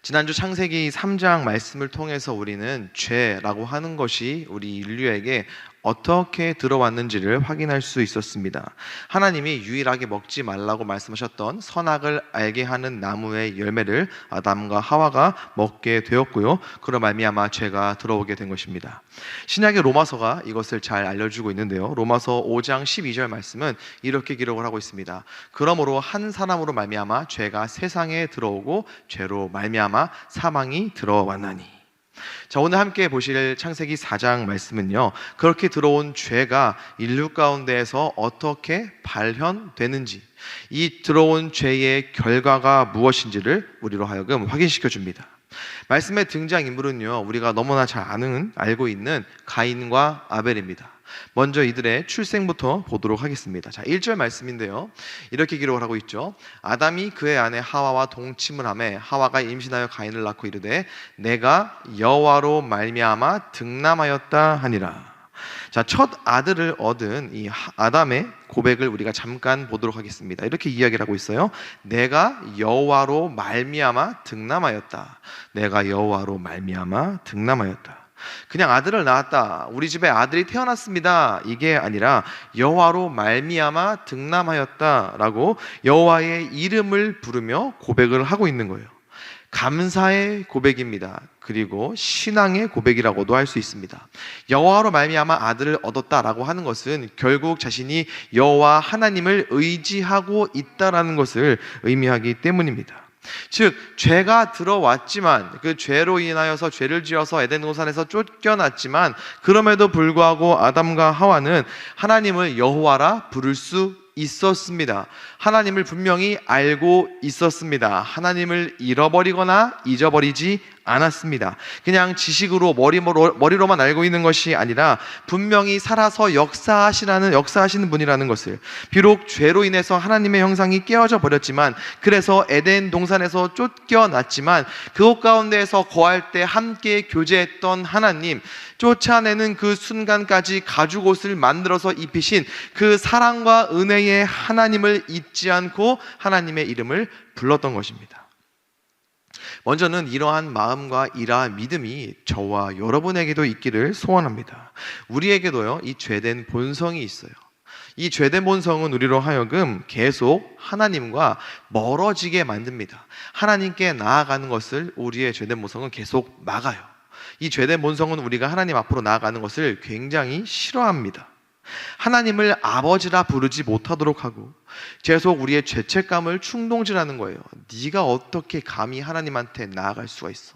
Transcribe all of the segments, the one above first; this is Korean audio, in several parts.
지난주 창세기 3장 말씀을 통해서 우리는 죄라고 하는 것이 우리 인류에게 어떻게 들어왔는지를 확인할 수 있었습니다. 하나님이 유일하게 먹지 말라고 말씀하셨던 선악을 알게 하는 나무의 열매를 아담과 하와가 먹게 되었고요. 그로 말미암아 죄가 들어오게 된 것입니다. 신약의 로마서가 이것을 잘 알려주고 있는데요. 로마서 5장 12절 말씀은 이렇게 기록을 하고 있습니다. 그러므로 한 사람으로 말미암아 죄가 세상에 들어오고 죄로 말미암아 사망이 들어왔나니. 자, 오늘 함께 보실 창세기 4장 말씀은요, 그렇게 들어온 죄가 인류 가운데에서 어떻게 발현되는지, 이 들어온 죄의 결과가 무엇인지를 우리로 하여금 확인시켜 줍니다. 말씀의 등장인물은요, 우리가 너무나 잘 알고 있는 가인과 아벨입니다. 먼저 이들의 출생부터 보도록 하겠습니다. 자, 1절 말씀인데요, 이렇게 기록을 하고 있죠. 아담이 그의 아내 하와와 동침을 하매 하와가 임신하여 가인을 낳고 이르되 내가 여호와로 말미암아 득남하였다 하니라. 자, 첫 아들을 얻은 이 아담의 고백을 우리가 잠깐 보도록 하겠습니다. 이렇게 이야기를 하고 있어요. 내가 여호와로 말미암아 득남하였다. 내가 여호와로 말미암아 득남하였다. 그냥 아들을 낳았다, 우리 집에 아들이 태어났습니다, 이게 아니라 여호와로 말미암아 득남하였다라고 여호와의 이름을 부르며 고백을 하고 있는 거예요. 감사의 고백입니다. 그리고 신앙의 고백이라고도 할 수 있습니다. 여호와로 말미암아 아들을 얻었다라고 하는 것은 결국 자신이 여호와 하나님을 의지하고 있다라는 것을 의미하기 때문입니다. 즉, 죄가 들어왔지만, 그 죄로 인하여서 죄를 지어서 에덴 동산에서 쫓겨났지만, 그럼에도 불구하고 아담과 하와는 하나님을 여호와라 부를 수 있었습니다. 하나님을 분명히 알고 있었습니다. 하나님을 잃어버리거나 잊어버리지 않았습니다. 그냥 지식으로 머리로만 알고 있는 것이 아니라 분명히 살아서 역사하시는 분이라는 것을, 비록 죄로 인해서 하나님의 형상이 깨어져 버렸지만, 그래서 에덴 동산에서 쫓겨났지만 그곳 가운데에서 거할 때 함께 교제했던 하나님, 쫓아내는 그 순간까지 가죽옷을 만들어서 입히신 그 사랑과 은혜의 하나님을 잊지 않고 하나님의 이름을 불렀던 것입니다. 먼저는 이러한 마음과 이러한 믿음이 저와 여러분에게도 있기를 소원합니다. 우리에게도요, 이 죄된 본성이 있어요. 이 죄된 본성은 우리로 하여금 계속 하나님과 멀어지게 만듭니다. 하나님께 나아가는 것을 우리의 죄된 본성은 계속 막아요. 이 죄된 본성은 우리가 하나님 앞으로 나아가는 것을 굉장히 싫어합니다. 하나님을 아버지라 부르지 못하도록 하고 계속 우리의 죄책감을 충동질하는 거예요. 네가 어떻게 감히 하나님한테 나아갈 수가 있어?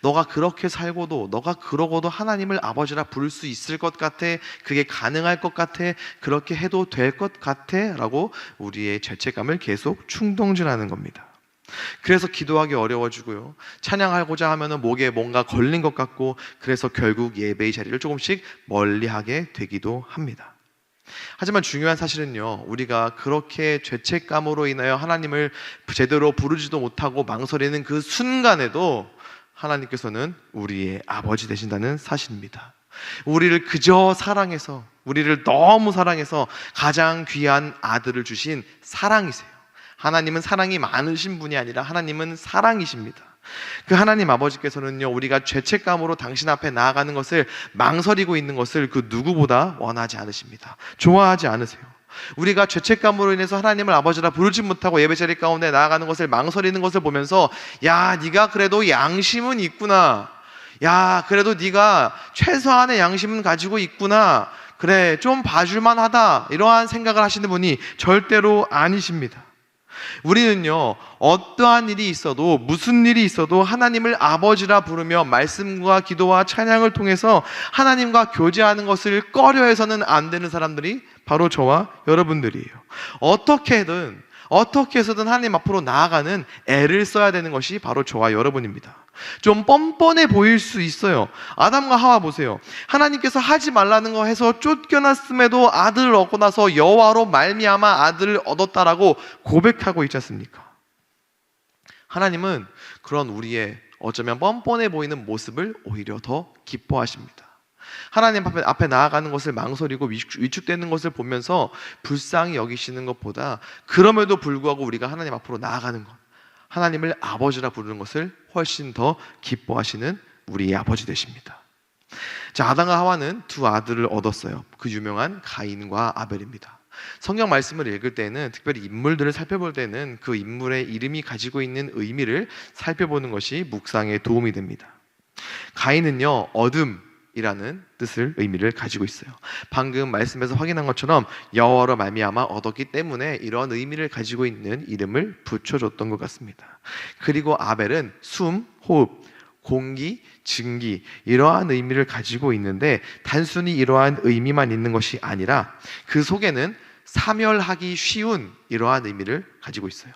너가 그렇게 살고도, 너가 그러고도 하나님을 아버지라 부를 수 있을 것 같아? 그게 가능할 것 같아? 그렇게 해도 될 것 같아? 라고 우리의 죄책감을 계속 충동질하는 겁니다. 그래서 기도하기 어려워지고요, 찬양하고자 하면 목에 뭔가 걸린 것 같고, 그래서 결국 예배의 자리를 조금씩 멀리하게 되기도 합니다. 하지만 중요한 사실은요, 우리가 그렇게 죄책감으로 인하여 하나님을 제대로 부르지도 못하고 망설이는 그 순간에도 하나님께서는 우리의 아버지 되신다는 사실입니다. 우리를 그저 사랑해서, 우리를 너무 사랑해서 가장 귀한 아들을 주신 사랑이세요. 하나님은 사랑이 많으신 분이 아니라 하나님은 사랑이십니다. 그 하나님 아버지께서는요, 우리가 죄책감으로 당신 앞에 나아가는 것을 망설이고 있는 것을 그 누구보다 원하지 않으십니다. 좋아하지 않으세요. 우리가 죄책감으로 인해서 하나님을 아버지라 부르지 못하고 예배자리 가운데 나아가는 것을 망설이는 것을 보면서, 야, 네가 그래도 양심은 있구나, 야, 그래도 네가 최소한의 양심은 가지고 있구나, 그래, 좀 봐줄만 하다, 이러한 생각을 하시는 분이 절대로 아니십니다. 우리는요, 어떠한 일이 있어도, 무슨 일이 있어도 하나님을 아버지라 부르며 말씀과 기도와 찬양을 통해서 하나님과 교제하는 것을 꺼려해서는 안 되는 사람들이 바로 저와 여러분들이에요. 어떻게 해서든 하나님 앞으로 나아가는 애를 써야 되는 것이 바로 저와 여러분입니다. 좀 뻔뻔해 보일 수 있어요. 아담과 하와 보세요. 하나님께서 하지 말라는 거 해서 쫓겨났음에도 아들을 얻고 나서 여호와로 말미암아 아들을 얻었다라고 고백하고 있지 않습니까? 하나님은 그런 우리의 어쩌면 뻔뻔해 보이는 모습을 오히려 더 기뻐하십니다. 하나님 앞에 나아가는 것을 망설이고 위축되는 것을 보면서 불쌍히 여기시는 것보다, 그럼에도 불구하고 우리가 하나님 앞으로 나아가는 것, 하나님을 아버지라 부르는 것을 훨씬 더 기뻐하시는 우리의 아버지 되십니다. 자, 아담과 하와는 두 아들을 얻었어요. 그 유명한 가인과 아벨입니다. 성경 말씀을 읽을 때는, 특별히 인물들을 살펴볼 때는 그 인물의 이름이 가지고 있는 의미를 살펴보는 것이 묵상에 도움이 됩니다. 가인은요, 어둠이라는 뜻을 의미를 가지고 있어요. 방금 말씀에서 확인한 것처럼 여호와로 말미암아 얻었기 때문에 이런 의미를 가지고 있는 이름을 붙여줬던 것 같습니다. 그리고 아벨은 숨, 호흡, 공기, 증기, 이러한 의미를 가지고 있는데, 단순히 이러한 의미만 있는 것이 아니라 그 속에는 사멸하기 쉬운 이러한 의미를 가지고 있어요.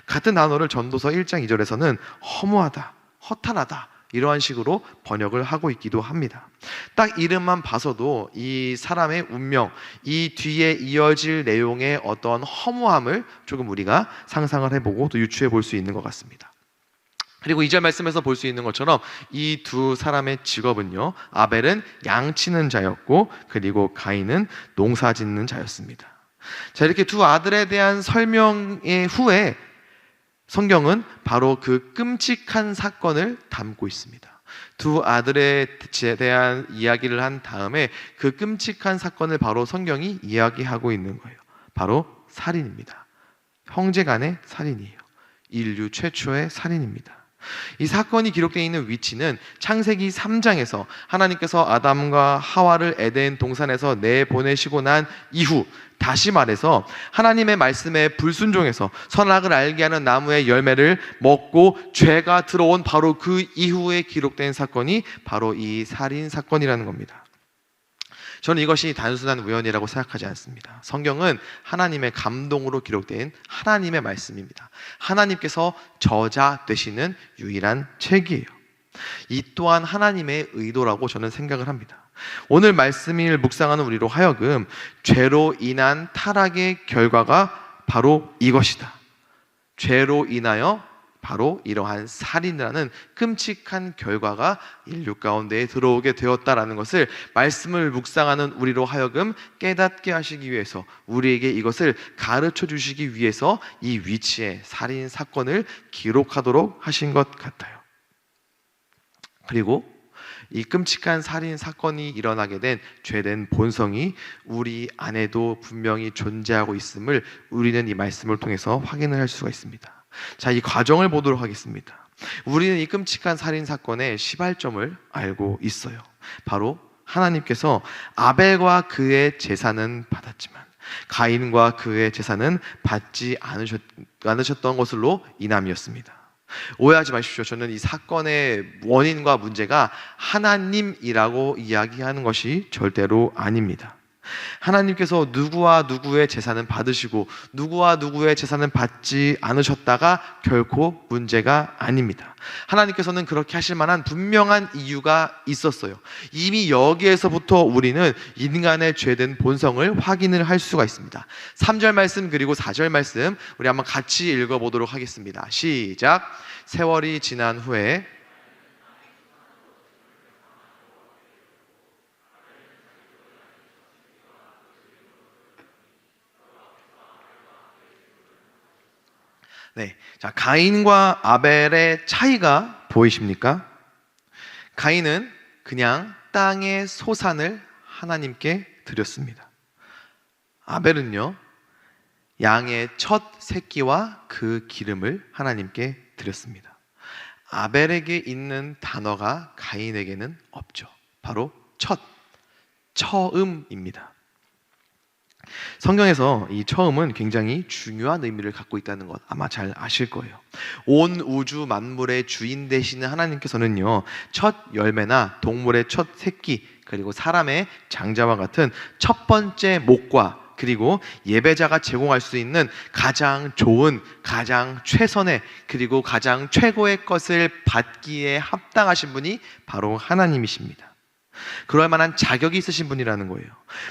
같은 단어를 전도서 1장 2절에서는 허무하다, 허탄하다, 이러한 식으로 번역을 하고 있기도 합니다. 딱 이름만 봐서도 이 사람의 운명, 이 뒤에 이어질 내용의 어떤 허무함을 조금 우리가 상상을 해보고 또 유추해 볼 수 있는 것 같습니다. 그리고 2절 말씀에서 볼 수 있는 것처럼 이 두 사람의 직업은요, 아벨은 양치는 자였고, 그리고 가인은 농사 짓는 자였습니다. 자, 이렇게 두 아들에 대한 설명의 후에 성경은 바로 그 끔찍한 사건을 담고 있습니다. 두 아들에 대한 이야기를 한 다음에 그 끔찍한 사건을 바로 성경이 이야기하고 있는 거예요. 바로 살인입니다. 형제 간의 살인이에요. 인류 최초의 살인입니다. 이 사건이 기록되어 있는 위치는 창세기 3장에서 하나님께서 아담과 하와를 에덴 동산에서 내보내시고 난 이후, 다시 말해서 하나님의 말씀에 불순종해서 선악을 알게 하는 나무의 열매를 먹고 죄가 들어온 바로 그 이후에 기록된 사건이 바로 이 살인 사건이라는 겁니다. 저는 이것이 단순한 우연이라고 생각하지 않습니다. 성경은 하나님의 감동으로 기록된 하나님의 말씀입니다. 하나님께서 저자 되시는 유일한 책이에요. 이 또한 하나님의 의도라고 저는 생각을 합니다. 오늘 말씀을 묵상하는 우리로 하여금 죄로 인한 타락의 결과가 바로 이것이다. 죄로 인하여 바로 이러한 살인이라는 끔찍한 결과가 인류 가운데에 들어오게 되었다라는 것을 말씀을 묵상하는 우리로 하여금 깨닫게 하시기 위해서, 우리에게 이것을 가르쳐 주시기 위해서 이 위치에 살인 사건을 기록하도록 하신 것 같아요. 그리고 이 끔찍한 살인 사건이 일어나게 된 죄된 본성이 우리 안에도 분명히 존재하고 있음을 우리는 이 말씀을 통해서 확인을 할 수가 있습니다. 자, 이 과정을 보도록 하겠습니다. 우리는 이 끔찍한 살인 사건의 시발점을 알고 있어요. 바로 하나님께서 아벨과 그의 제사는 받았지만 가인과 그의 제사는 받지 않으셨던 것으로 인함이었습니다. 오해하지 마십시오. 저는 이 사건의 원인과 문제가 하나님이라고 이야기하는 것이 절대로 아닙니다. 하나님께서 누구와 누구의 제사는 받으시고 누구와 누구의 제사는 받지 않으셨다가 결코 문제가 아닙니다. 하나님께서는 그렇게 하실 만한 분명한 이유가 있었어요. 이미 여기에서부터 우리는 인간의 죄된 본성을 확인을 할 수가 있습니다. 3절 말씀 그리고 4절 말씀 우리 한번 같이 읽어보도록 하겠습니다. 시작. 세월이 지난 후에 네, 자, 가인과 아벨의 차이가 보이십니까? 가인은 그냥 땅의 소산을 하나님께 드렸습니다. 아벨은요, 양의 첫 새끼와 그 기름을 하나님께 드렸습니다. 아벨에게 있는 단어가 가인에게는 없죠. 바로 첫, 처음입니다. 성경에서 이 처음은 굉장히 중요한 의미를 갖고 있다는 것 아마 잘 아실 거예요. 온 우주 만물의 주인 되시는 하나님께서는요, 첫 열매나 동물의 첫 새끼 그리고 사람의 장자와 같은 첫 번째 목과 그리고 예배자가 제공할 수 있는 가장 좋은, 가장 최선의 그리고 가장 최고의 것을 받기에 합당하신 분이 바로 하나님이십니다. 그럴 만한 자격이 있으신 분이라는 거예요.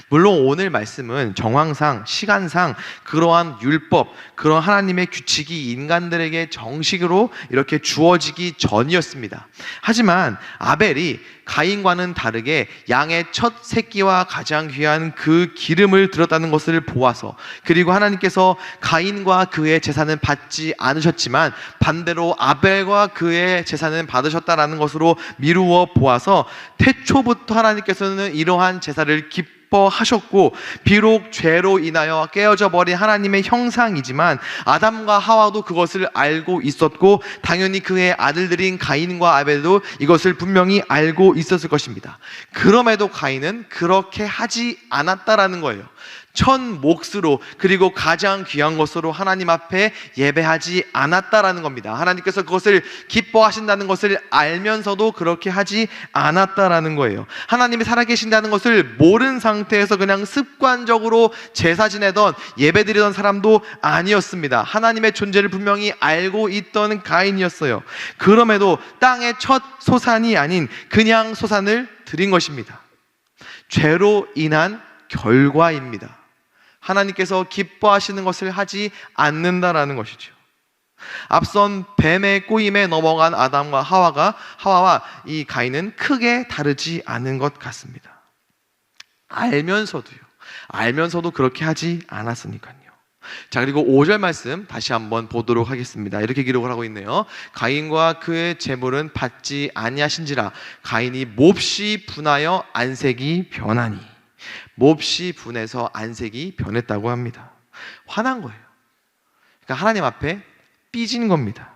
물론 오늘 말씀은 정황상, 시간상 그러한 율법, 그런 하나님의 규칙이 인간들에게 정식으로 이렇게 주어지기 전이었습니다. 하지만 아벨이 가인과는 다르게 양의 첫 새끼와 가장 귀한 그 기름을 드렸다는 것을 보아서, 그리고 하나님께서 가인과 그의 제사는 받지 않으셨지만 반대로 아벨과 그의 제사는 받으셨다라는 것으로 미루어 보아서 태초부터 하나님께서는 이러한 제사를 기뻐하셨고, 비록 죄로 인하여 깨어져 버린 하나님의 형상이지만 아담과 하와도 그것을 알고 있었고, 당연히 그의 아들들인 가인과 아벨도 이것을 분명히 알고 있었을 것입니다. 그럼에도 가인은 그렇게 하지 않았다라는 거예요. 첫 몫으로, 그리고 가장 귀한 것으로 하나님 앞에 예배하지 않았다라는 겁니다. 하나님께서 그것을 기뻐하신다는 것을 알면서도 그렇게 하지 않았다라는 거예요. 하나님이 살아계신다는 것을 모른 상태에서 그냥 습관적으로 제사 지내던, 예배드리던 사람도 아니었습니다. 하나님의 존재를 분명히 알고 있던 가인이었어요. 그럼에도 땅의 첫 소산이 아닌 그냥 소산을 드린 것입니다. 죄로 인한 결과입니다. 하나님께서 기뻐하시는 것을 하지 않는다라는 것이죠. 앞선 뱀의 꼬임에 넘어간 아담과 하와와 이 가인은 크게 다르지 않은 것 같습니다. 알면서도 그렇게 하지 않았으니까요. 자, 그리고 5절 말씀 다시 한번 보도록 하겠습니다. 이렇게 기록을 하고 있네요. 가인과 그의 제물은 받지 아니하신지라 가인이 몹시 분하여 안색이 변하니. 몹시 분해서 안색이 변했다고 합니다. 화난 거예요. 그러니까 하나님 앞에 삐진 겁니다.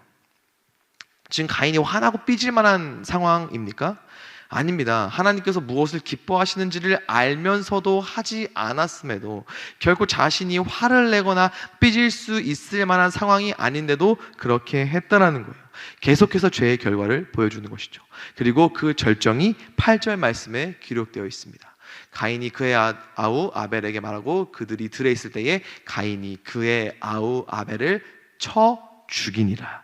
지금 가인이 화나고 삐질 만한 상황입니까? 아닙니다. 하나님께서 무엇을 기뻐하시는지를 알면서도 하지 않았음에도, 결코 자신이 화를 내거나 삐질 수 있을 만한 상황이 아닌데도 그렇게 했다라는 거예요. 계속해서 죄의 결과를 보여주는 것이죠. 그리고 그 절정이 8절 말씀에 기록되어 있습니다. 가인이 그의 아우 아벨에게 말하고 그들이 들에 있을 때에 가인이 그의 아우 아벨을 쳐 죽이니라.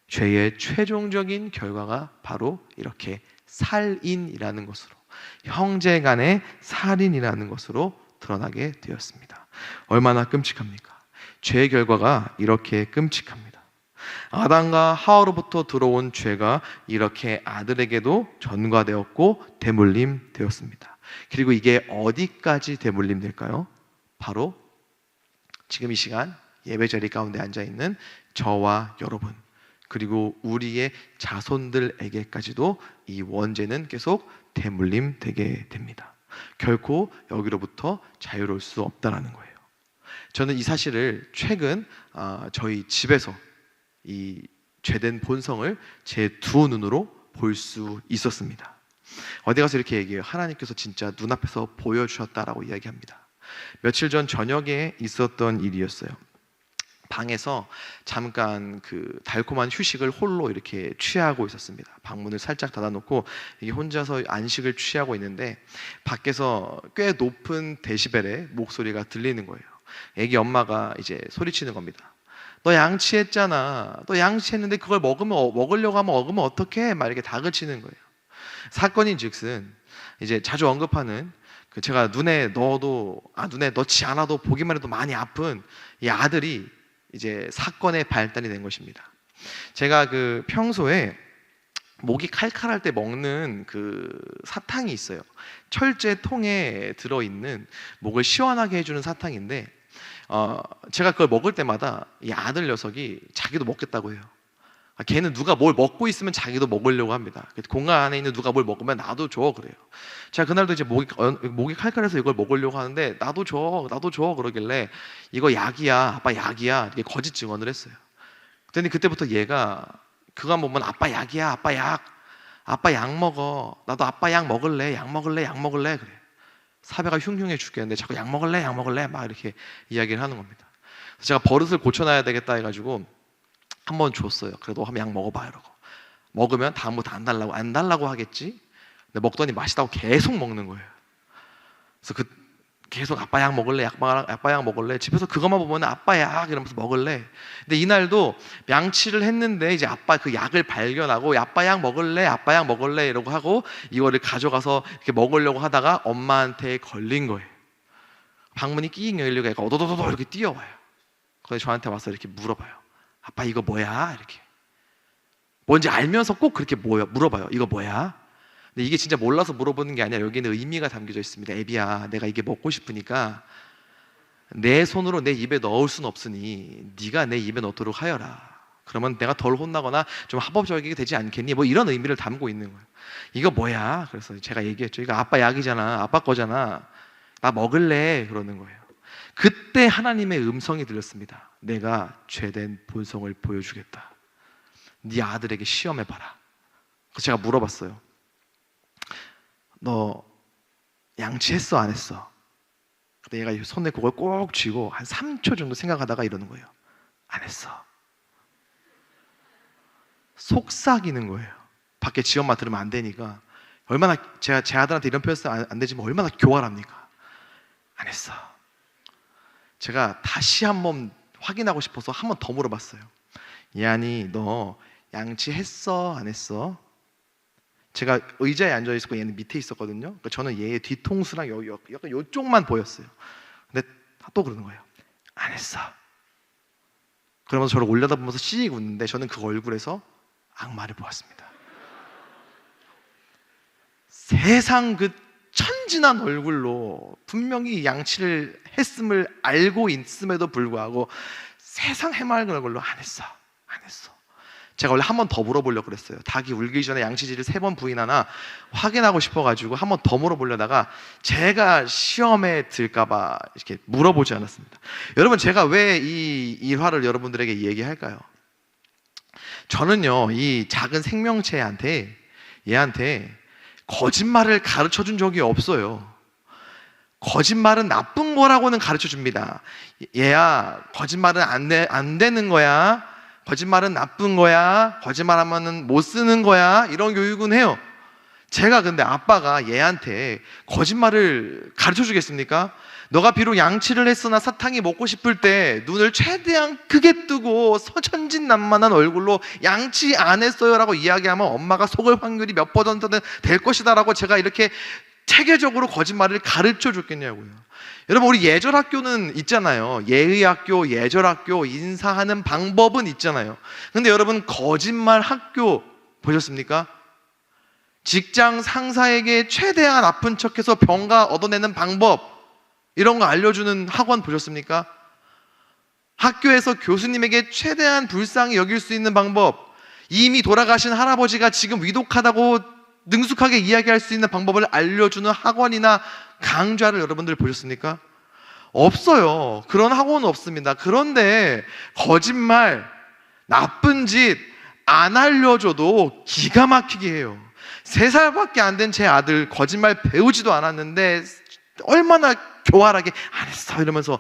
죄의 최종적인 결과가 바로 이렇게 살인이라는 것으로, 형제 간의 살인이라는 것으로 드러나게 되었습니다. 얼마나 끔찍합니까? 죄의 결과가 이렇게 끔찍합니다. 아담과 하와로부터 들어온 죄가 이렇게 아들에게도 전가되었고 대물림 되었습니다. 그리고 이게 어디까지 대물림 될까요? 바로 지금 이 시간 예배 자리 가운데 앉아있는 저와 여러분, 그리고 우리의 자손들에게까지도 이 원죄는 계속 대물림 되게 됩니다. 결코 여기로부터 자유로울 수 없다는 거예요. 저는 이 사실을 최근 저희 집에서 이 죄된 본성을 제 두 눈으로 볼 수 있었습니다. 어디 가서 이렇게 얘기해요. 하나님께서 진짜 눈앞에서 보여주셨다라고 이야기합니다. 며칠 전 저녁에 있었던 일이었어요. 방에서 잠깐 그 달콤한 휴식을 홀로 이렇게 취하고 있었습니다. 방문을 살짝 닫아놓고 이게 혼자서 안식을 취하고 있는데 밖에서 꽤 높은 데시벨의 목소리가 들리는 거예요. 애기 엄마가 이제 소리치는 겁니다. 너 양치했잖아. 너 양치했는데 그걸 먹으려고 하면 먹으면 어떡해? 막 이렇게 다그치는 거예요. 사건인즉슨 이제 자주 언급하는 그 제가 눈에 넣지 않아도 보기만 해도 많이 아픈 이 아들이 이제 사건의 발단이 된 것입니다. 제가 그 평소에 목이 칼칼할 때 먹는 그 사탕이 있어요. 철제 통에 들어있는 목을 시원하게 해주는 사탕인데 제가 그걸 먹을 때마다 이 아들 녀석이 자기도 먹겠다고 해요. 걔는 누가 뭘 먹고 있으면 자기도 먹으려고 합니다. 공간 안에 있는 누가 뭘 먹으면 나도 줘 그래요. 제가 그날도 이제 목이 칼칼해서 이걸 먹으려고 하는데 나도 줘 그러길래 이거 약이야 아빠 약이야 이렇게 거짓 증언을 했어요. 그랬더니 그때부터 얘가 그거 보면 아빠 약이야 아빠 약 먹어, 나도 아빠 약 먹을래 그래. 사배가 흉흉해 죽겠는데 자꾸 약 먹을래 막 이렇게 이야기를 하는 겁니다. 그래서 제가 버릇을 고쳐놔야 되겠다 해가지고 한번 줬어요. 그래도 한번 약 먹어봐 이러고. 먹으면 다음부터 안 달라고 하겠지. 근데 먹더니 맛있다고 계속 먹는 거예요. 그래서 계속 아빠 약 먹을래? 아빠 약 먹을래? 집에서 그것만 보면 아빠 약 이러면서 먹을래? 근데 이날도 양치를 했는데 이제 아빠 그 약을 발견하고 아빠 약 먹을래? 아빠 약 먹을래? 이러고 하고 이거를 가져가서 이렇게 먹으려고 하다가 엄마한테 걸린 거예요. 방문이 끼익 열리고 애가 어도도도 이렇게 뛰어와요. 그래서 저한테 와서 이렇게 물어봐요. 아빠 이거 뭐야? 이렇게. 뭔지 알면서 꼭 그렇게 물어봐요. 이거 뭐야? 근데 이게 진짜 몰라서 물어보는 게 아니라 여기는 의미가 담겨져 있습니다. 애비야, 내가 이게 먹고 싶으니까 내 손으로 내 입에 넣을 순 없으니 네가 내 입에 넣도록 하여라. 그러면 내가 덜 혼나거나 좀 합법적이게 되지 않겠니? 뭐 이런 의미를 담고 있는 거예요. 이거 뭐야? 그래서 제가 얘기했죠. 이거 아빠 약이잖아. 아빠 거잖아. 나 먹을래. 그러는 거예요. 그때 하나님의 음성이 들렸습니다. 내가 죄된 본성을 보여주겠다. 네 아들에게 시험해봐라. 그래서 제가 물어봤어요. 너 양치했어 안 했어? 근데 얘가 손에 그걸 꼭 쥐고 한 3초 정도 생각하다가 이러는 거예요. 안 했어. 속삭이는 거예요. 밖에 지 엄마 들으면 안 되니까. 얼마나 제 아들한테 이런 표현 쓰면 안 되지만 얼마나 교활합니까? 안 했어. 제가 다시 한번 확인하고 싶어서 한 번 더 물어봤어요. 예안이 너 양치했어 안 했어? 제가 의자에 앉아 있었고 얘는 밑에 있었거든요. 그러니까 저는 얘의 뒤통수랑 여기 약간 이쪽만 보였어요. 근데 또 그러는 거예요. 안 했어. 그러면서 저를 올려다보면서 씩 웃는데 저는 그 얼굴에서 악마를 보았습니다. 세상 그 천진한 얼굴로 분명히 양치를 했음을 알고 있음에도 불구하고 세상 해맑은 얼굴로 안 했어. 안 했어. 제가 원래 한 번 더 물어보려고 그랬어요. 닭이 울기 전에 양치질을 3번 부인하나 확인하고 싶어가지고 한 번 더 물어보려다가 제가 시험에 들까봐 이렇게 물어보지 않았습니다. 여러분, 제가 왜 이 일화를 여러분들에게 얘기할까요? 저는요, 이 작은 생명체한테 얘한테 거짓말을 가르쳐 준 적이 없어요. 거짓말은 나쁜 거라고는 가르쳐 줍니다. 얘야, 거짓말은 안 되는 거야. 거짓말은 나쁜 거야. 거짓말하면은 못 쓰는 거야. 이런 교육은 해요. 제가 근데 아빠가 얘한테 거짓말을 가르쳐 주겠습니까? 너가 비록 양치를 했으나 사탕이 먹고 싶을 때 눈을 최대한 크게 뜨고 천진난만한 얼굴로 양치 안 했어요 라고 이야기하면 엄마가 속을 확률이 몇 퍼센트는 될 것이다 라고 제가 이렇게 체계적으로 거짓말을 가르쳐 줬겠냐고요. 여러분, 우리 예절학교는 있잖아요. 예의학교, 예절학교, 인사하는 방법은 있잖아요. 근데 여러분, 거짓말 학교 보셨습니까? 직장 상사에게 최대한 아픈 척해서 병가 얻어내는 방법, 이런 거 알려주는 학원 보셨습니까? 학교에서 교수님에게 최대한 불쌍히 여길 수 있는 방법, 이미 돌아가신 할아버지가 지금 위독하다고 능숙하게 이야기할 수 있는 방법을 알려주는 학원이나 강좌를 여러분들 보셨습니까? 없어요. 그런 학원은 없습니다. 그런데 거짓말, 나쁜 짓 안 알려줘도 기가 막히게 해요. 3살밖에 안 된 제 아들 거짓말 배우지도 않았는데 얼마나 교활하게 안 했어 이러면서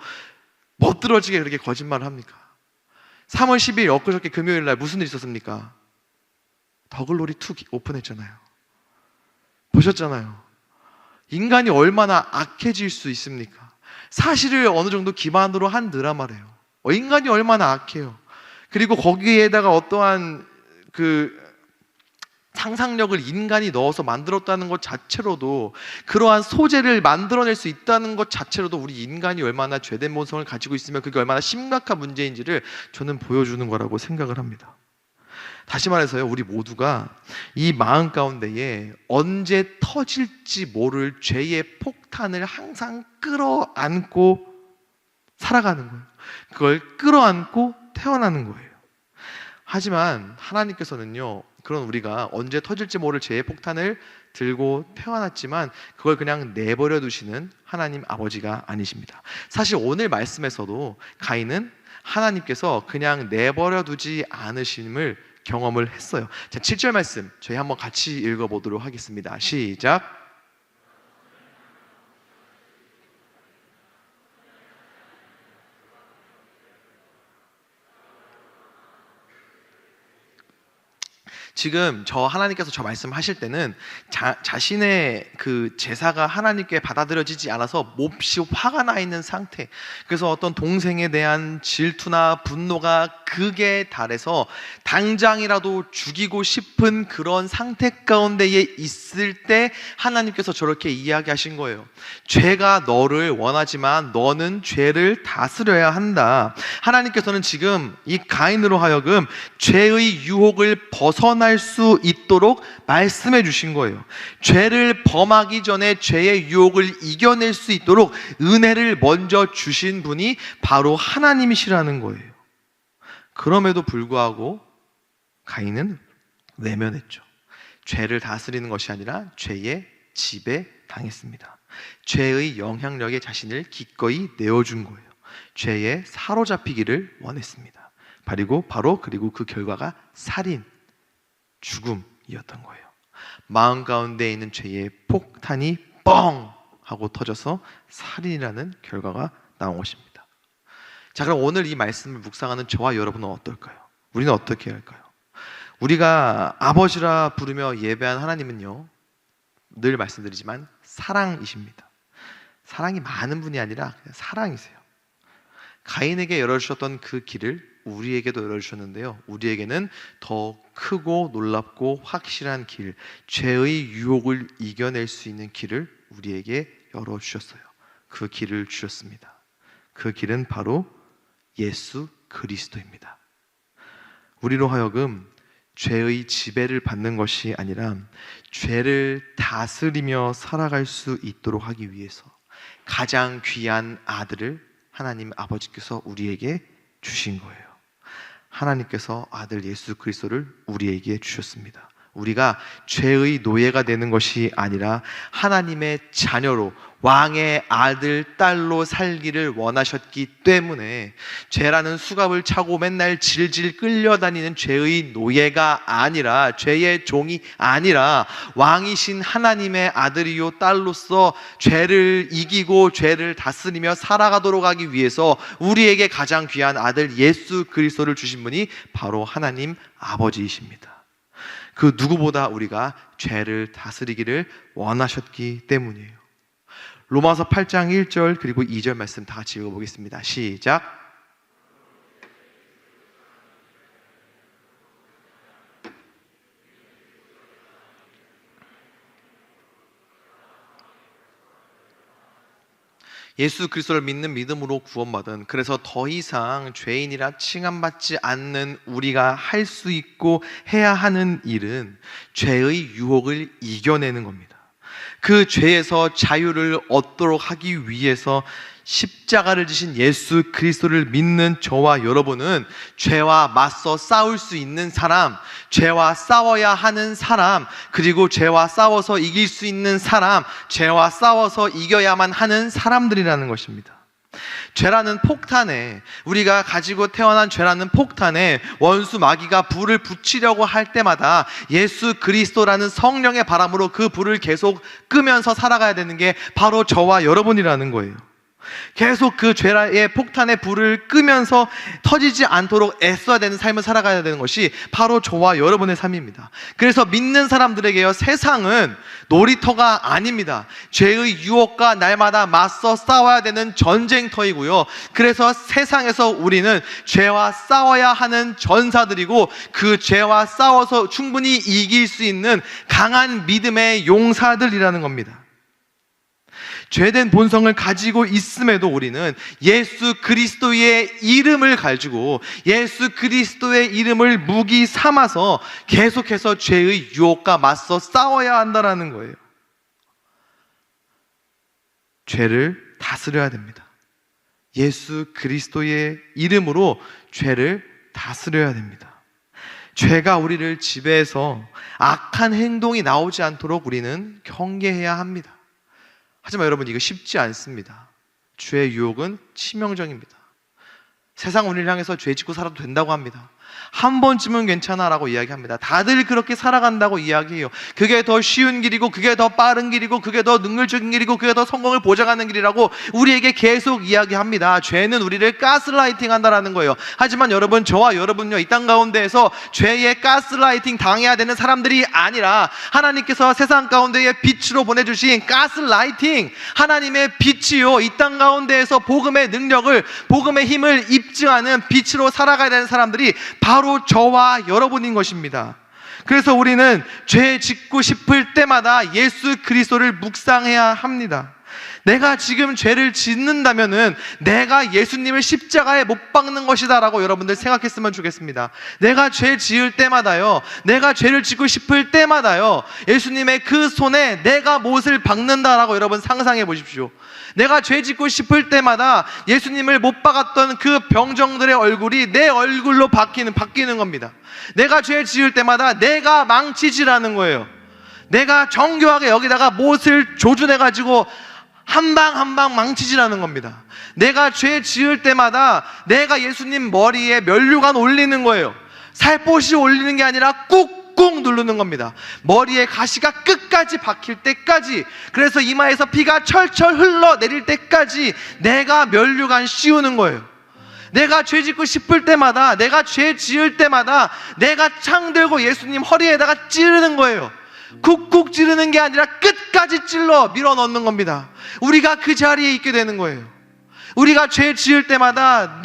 멋들어지게 그렇게 거짓말을 합니까? 3월 10일 엊그저께 금요일 날 무슨 일 있었습니까? 더글로리 2 오픈했잖아요. 보셨잖아요. 인간이 얼마나 악해질 수 있습니까? 사실을 어느 정도 기반으로 한 드라마래요. 인간이 얼마나 악해요. 그리고 거기에다가 어떠한 그 상상력을 인간이 넣어서 만들었다는 것 자체로도, 그러한 소재를 만들어낼 수 있다는 것 자체로도 우리 인간이 얼마나 죄된 본성을 가지고 있으면 그게 얼마나 심각한 문제인지를 저는 보여주는 거라고 생각을 합니다. 다시 말해서요, 우리 모두가 이 마음 가운데에 언제 터질지 모를 죄의 폭탄을 항상 끌어안고 살아가는 거예요. 그걸 끌어안고 태어나는 거예요. 하지만 하나님께서는요, 그런 우리가 언제 터질지 모를 죄의 폭탄을 들고 태어났지만 그걸 그냥 내버려 두시는 하나님 아버지가 아니십니다. 사실 오늘 말씀에서도 가인은 하나님께서 그냥 내버려 두지 않으심을 경험을 했어요. 자, 7절 말씀 저희 한번 같이 읽어보도록 하겠습니다. 시작. 지금 하나님께서 저 말씀하실 때는 자신의 그 제사가 하나님께 받아들여지지 않아서 몹시 화가 나 있는 상태, 그래서 어떤 동생에 대한 질투나 분노가 극에 달해서 당장이라도 죽이고 싶은 그런 상태 가운데에 있을 때 하나님께서 저렇게 이야기하신 거예요. 죄가 너를 원하지만 너는 죄를 다스려야 한다. 하나님께서는 지금 이 가인으로 하여금 죄의 유혹을 벗어날 수 있도록 말씀해 주신 거예요. 죄를 범하기 전에 죄의 유혹을 이겨낼 수 있도록 은혜를 먼저 주신 분이 바로 하나님이시라는 거예요. 그럼에도 불구하고 가인은 외면했죠. 죄를 다스리는 것이 아니라 죄의 지배 당했습니다. 죄의 영향력에 자신을 기꺼이 내어준 거예요. 죄에 사로잡히기를 원했습니다. 그리고 그 결과가 살인, 죽음이었던 거예요. 마음 가운데 있는 죄의 폭탄이 뻥 하고 터져서 살인이라는 결과가 나온 것입니다. 자, 그럼 오늘 이 말씀을 묵상하는 저와 여러분은 어떨까요? 우리는 어떻게 할까요? 우리가 아버지라 부르며 예배한 하나님은요, 늘 말씀드리지만 사랑이십니다. 사랑이 많은 분이 아니라 그냥 사랑이세요. 가인에게 열어주셨던 그 길을 우리에게도 열어주셨는데요, 우리에게는 더 크고 놀랍고 확실한 길, 죄의 유혹을 이겨낼 수 있는 길을 우리에게 열어주셨어요. 그 길을 주셨습니다. 그 길은 바로 예수 그리스도입니다. 우리로 하여금 죄의 지배를 받는 것이 아니라 죄를 다스리며 살아갈 수 있도록 하기 위해서 가장 귀한 아들을 하나님 아버지께서 우리에게 주신 거예요. 하나님께서 아들 예수 그리스도를 우리에게 주셨습니다. 우리가 죄의 노예가 되는 것이 아니라 하나님의 자녀로, 왕의 아들, 딸로 살기를 원하셨기 때문에 죄라는 수갑을 차고 맨날 질질 끌려다니는 죄의 노예가 아니라, 죄의 종이 아니라 왕이신 하나님의 아들이요 딸로서 죄를 이기고 죄를 다스리며 살아가도록 하기 위해서 우리에게 가장 귀한 아들 예수 그리스도를 주신 분이 바로 하나님 아버지이십니다. 그 누구보다 우리가 죄를 다스리기를 원하셨기 때문이에요. 로마서 8장 1절 그리고 2절 말씀 다 같이 읽어보겠습니다. 시작. 예수 그리스도를 믿는 믿음으로 구원받은, 그래서 더 이상 죄인이라 칭함받지 않는 우리가 할 수 있고 해야 하는 일은 죄의 유혹을 이겨내는 겁니다. 그 죄에서 자유를 얻도록 하기 위해서 십자가를 지신 예수 그리스도를 믿는 저와 여러분은 죄와 맞서 싸울 수 있는 사람, 죄와 싸워야 하는 사람, 그리고 죄와 싸워서 이길 수 있는 사람, 죄와 싸워서 이겨야만 하는 사람들이라는 것입니다. 죄라는 폭탄에, 우리가 가지고 태어난 죄라는 폭탄에 원수 마귀가 불을 붙이려고 할 때마다 예수 그리스도라는 성령의 바람으로 그 불을 계속 끄면서 살아가야 되는 게 바로 저와 여러분이라는 거예요. 계속 그 죄의 폭탄의 불을 끄면서 터지지 않도록 애써야 되는 삶을 살아가야 되는 것이 바로 저와 여러분의 삶입니다. 그래서 믿는 사람들에게요, 세상은 놀이터가 아닙니다. 죄의 유혹과 날마다 맞서 싸워야 되는 전쟁터이고요, 그래서 세상에서 우리는 죄와 싸워야 하는 전사들이고, 그 죄와 싸워서 충분히 이길 수 있는 강한 믿음의 용사들이라는 겁니다. 죄된 본성을 가지고 있음에도 우리는 예수 그리스도의 이름을 가지고 예수 그리스도의 이름을 무기 삼아서 계속해서 죄의 유혹과 맞서 싸워야 한다는 거예요. 죄를 다스려야 됩니다. 예수 그리스도의 이름으로 죄를 다스려야 됩니다. 죄가 우리를 지배해서 악한 행동이 나오지 않도록 우리는 경계해야 합니다. 하지만 여러분, 이거 쉽지 않습니다. 죄의 유혹은 치명적입니다. 세상 우리를 향해서 죄 짓고 살아도 된다고 합니다. 한 번쯤은 괜찮아라고 이야기합니다. 다들 그렇게 살아간다고 이야기해요. 그게 더 쉬운 길이고, 그게 더 빠른 길이고, 그게 더 능률적인 길이고, 그게 더 성공을 보장하는 길이라고 우리에게 계속 이야기합니다. 죄는 우리를 가스라이팅 한다라는 거예요. 하지만 여러분, 저와 여러분요, 이 땅 가운데에서 죄의 가스라이팅 당해야 되는 사람들이 아니라 하나님께서 세상 가운데에 빛으로 보내주신 가스라이팅, 하나님의 빛이요, 이 땅 가운데에서 복음의 능력을, 복음의 힘을 입증하는 빛으로 살아가야 되는 사람들이 바로 저와 여러분인 것입니다. 그래서 우리는 죄 짓고 싶을 때마다 예수 그리스도를 묵상해야 합니다. 내가 지금 죄를 짓는다면은 내가 예수님을 십자가에 못 박는 것이다 라고 여러분들 생각했으면 좋겠습니다. 내가 죄 지을 때마다요, 내가 죄를 짓고 싶을 때마다요, 예수님의 그 손에 내가 못을 박는다라고 여러분 상상해 보십시오. 내가 죄 짓고 싶을 때마다 예수님을 못 박았던 그 병정들의 얼굴이 내 얼굴로 바뀌는 겁니다. 내가 죄 지을 때마다 내가 망치질하는 거예요. 내가 정교하게 여기다가 못을 조준해가지고 한 방 망치질하는 겁니다. 내가 죄 지을 때마다 내가 예수님 머리에 면류관 올리는 거예요. 살포시 올리는 게 아니라 꾹꾹 누르는 겁니다. 머리에 가시가 끝까지 박힐 때까지, 그래서 이마에서 피가 철철 흘러내릴 때까지 내가 면류관 씌우는 거예요. 내가 죄 짓고 싶을 때마다, 내가 죄 지을 때마다 내가 창 들고 예수님 허리에다가 찌르는 거예요. 쿡쿡 찌르는 게 아니라 끝까지 찔러 밀어 넣는 겁니다. 우리가 그 자리에 있게 되는 거예요. 우리가 죄 지을 때마다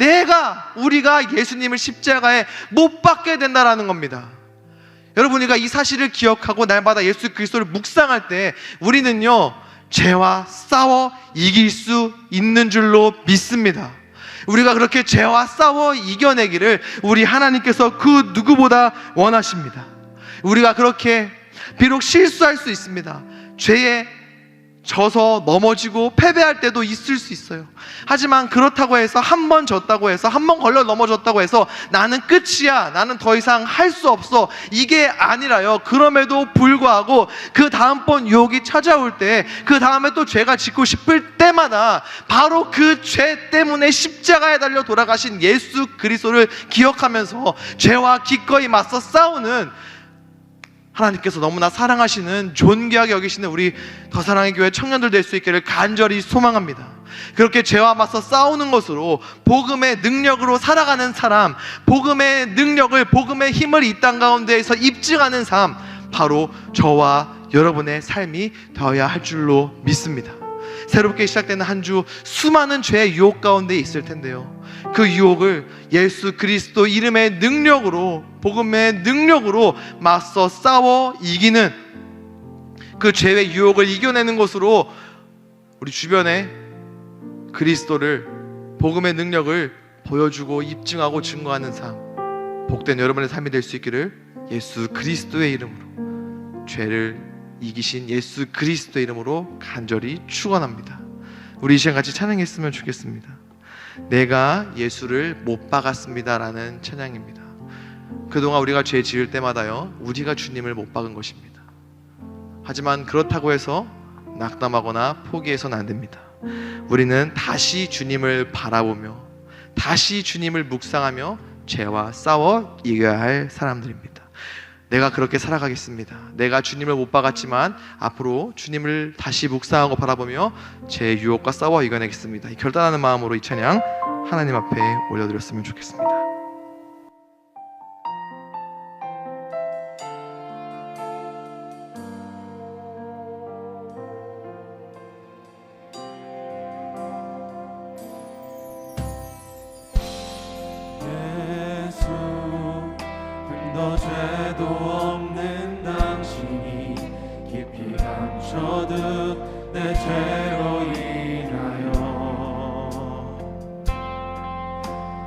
우리가 예수님을 십자가에 못 박게 된다라는 겁니다. 여러분, 우리가 이 사실을 기억하고 날마다 예수 그리스도를 묵상할 때 우리는요, 죄와 싸워 이길 수 있는 줄로 믿습니다. 우리가 그렇게 죄와 싸워 이겨내기를 우리 하나님께서 그 누구보다 원하십니다. 우리가 그렇게 비록 실수할 수 있습니다. 죄에 져서 넘어지고 패배할 때도 있을 수 있어요. 하지만 그렇다고 해서 한 번 졌다고 해서, 한 번 걸려 넘어졌다고 해서 나는 끝이야, 나는 더 이상 할 수 없어, 이게 아니라요, 그럼에도 불구하고 그 다음번 유혹이 찾아올 때, 그 다음에 또 죄가 짓고 싶을 때마다 바로 그 죄 때문에 십자가에 달려 돌아가신 예수 그리스도를 기억하면서 죄와 기꺼이 맞서 싸우는 하나님께서 너무나 사랑하시는, 존귀하게 여기시는 우리 더사랑의 교회 청년들 될 수 있기를 간절히 소망합니다. 그렇게 죄와 맞서 싸우는 것으로 복음의 능력으로 살아가는 사람, 복음의 능력을, 복음의 힘을 이 땅 가운데에서 입증하는 삶, 바로 저와 여러분의 삶이 되어야 할 줄로 믿습니다. 새롭게 시작되는 한 주, 수많은 죄의 유혹 가운데 있을 텐데요, 그 유혹을 예수 그리스도 이름의 능력으로, 복음의 능력으로 맞서 싸워 이기는, 그 죄의 유혹을 이겨내는 것으로 우리 주변에 그리스도를, 복음의 능력을 보여주고 입증하고 증거하는 삶, 복된 여러분의 삶이 될 수 있기를 예수 그리스도의 이름으로, 죄를 이기신 예수 그리스도의 이름으로 간절히 축원합니다. 우리 이 시간 같이 찬양했으면 좋겠습니다. 내가 예수를 못 박았습니다 라는 찬양입니다. 그동안 우리가 죄 지을 때마다요, 우리가 주님을 못 박은 것입니다. 하지만 그렇다고 해서 낙담하거나 포기해서는 안 됩니다. 우리는 다시 주님을 바라보며, 다시 주님을 묵상하며 죄와 싸워 이겨야 할 사람들입니다. 내가 그렇게 살아가겠습니다. 내가 주님을 못 박았지만 앞으로 주님을 다시 묵상하고 바라보며 제 유혹과 싸워 이겨내겠습니다. 이 결단하는 마음으로 이 찬양 하나님 앞에 올려드렸으면 좋겠습니다. 너 죄도 없는 당신이 깊이 감춰둔 내 죄로 인하여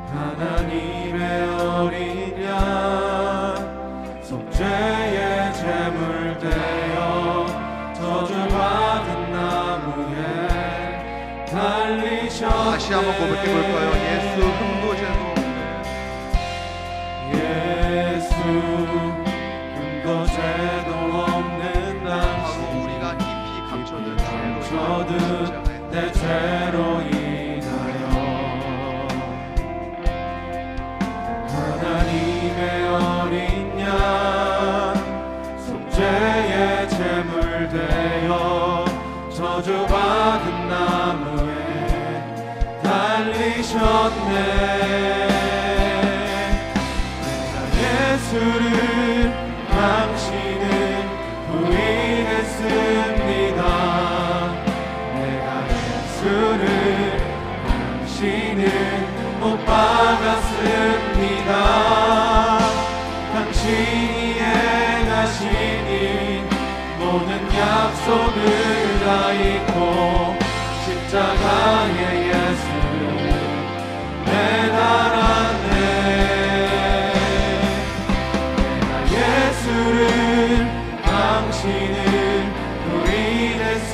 하나님의 어린 양 속죄의 제물 되어 저주받은 나무에 달리셨네. 다시 한번 고백해 볼까요? 예수 흠도 죄도 흠도 죄도 없는 당신 우리가 깊이 감춰둔 내 죄로 인하여 하나님의 예수를 당신은 부인했습니다. 내가 예수를 당신은 못 박았습니다. 당신이 행하신 이 모든 약속을 다 잊고 십자가의 예수를 매달았네. 내가 예수를 당신을 부인했습니다.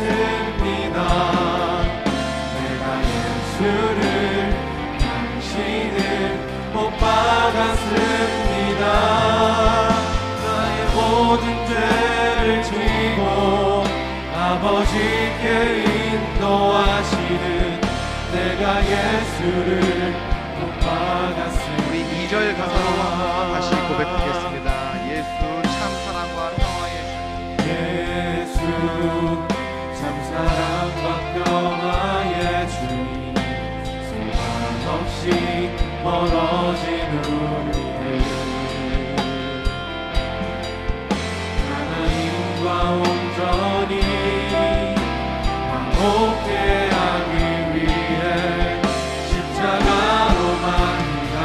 내가 예수를 당신을 못 박았습니다. 나의 모든 죄를 지고 아버지께 인도하시는 내가 예수를 못 박았습니다. 우리 2절 가사로 다시 고백하겠습니다. 예수 참 사랑과 평화의 주님. 예수 참 사랑과 평화의 주님, 소망 없이 멀어진 우리를 하나님과 온전히 화목해 하기 위해 십자가로 만나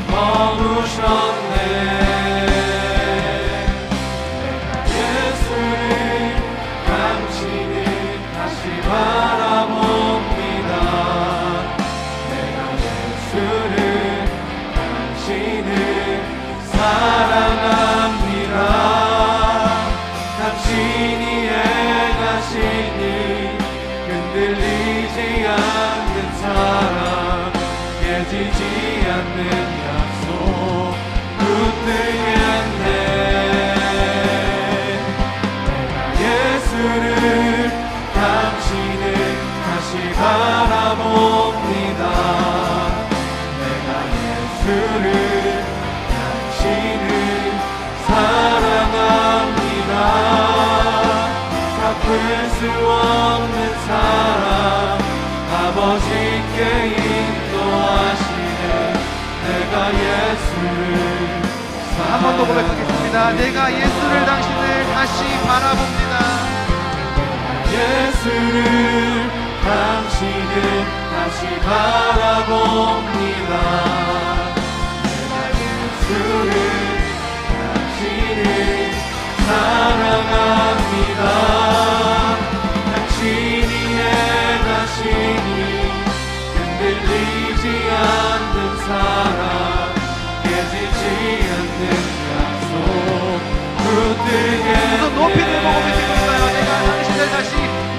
머무셨네. 내가 예수를 당신을 다시 바라봅니다. 내가 예수를 당신을 사랑합니다. 당신이 행하신 일 흔들리지 않는 사랑, 깨지지 않는 약속 붙들겠네. 내가 예수를 당신을 다시 바라봅니다. 내가 예수를 당신을 사랑합니다. 갚을 수 없는 사랑, 아버지께 인도하시는 내가 예수를 한 번 더 고백하겠습니다. 내가 예수를 당신을 다시 바라봅니다. 예수를 당신은 다시 바라봅니다. 내가 예수를 당신을 사랑합니다. 당신이 행하시니 흔들리지 않는 사랑, 깨지지 않는 약속 붙들겠네. 그 높이 들고 고백해볼까요? 내가 당신을 다시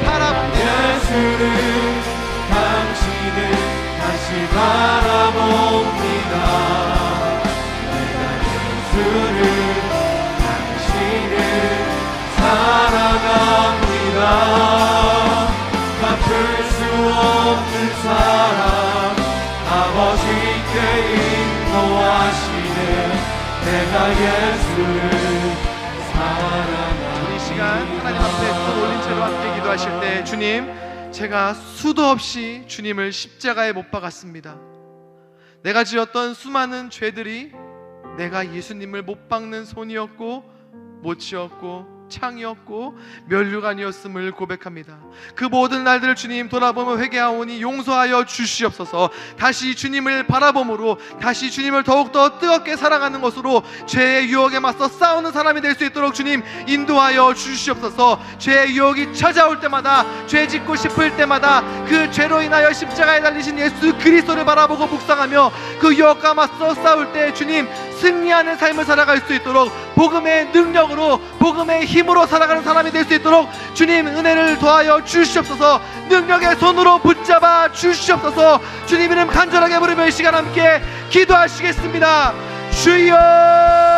바라봅니다. 예수를 당신을 다시 바라봅니다. 내가 예수를 당신을 사랑합니다. 갚을 수 없는 사랑, 아버지께 인도하시는 내가 예수를 사랑합니다. 이 시간 하나님 앞에 손 올린 채로 함께 기도하실 때, 주님, 제가 수도 없이 주님을 십자가에 못 박았습니다. 내가 지었던 수많은 죄들이 내가 예수님을 못 박는 손이었고 못이었고 창이었고 면류관이었음을 고백합니다. 그 모든 날들을 주님 돌아보며 회개하오니 용서하여 주시옵소서. 다시 주님을 바라봄으로 다시 주님을 더욱더 뜨겁게 사랑하는 것으로 죄의 유혹에 맞서 싸우는 사람이 될 수 있도록 주님 인도하여 주시옵소서. 죄의 유혹이 찾아올 때마다, 죄 짓고 싶을 때마다 그 죄로 인하여 십자가에 달리신 예수 그리스도를 바라보고 묵상하며 그 유혹과 맞서 싸울 때 주님 승리하는 삶을 살아갈 수 있도록 복음의 능력으로, 복음의 힘으로 살아가는 사람이 될 수 있도록 주님 은혜를 더하여 주시옵소서. 능력의 손으로 붙잡아 주시옵소서. 주님 이름 간절하게 부르며 이 시간 함께 기도하시겠습니다. 주여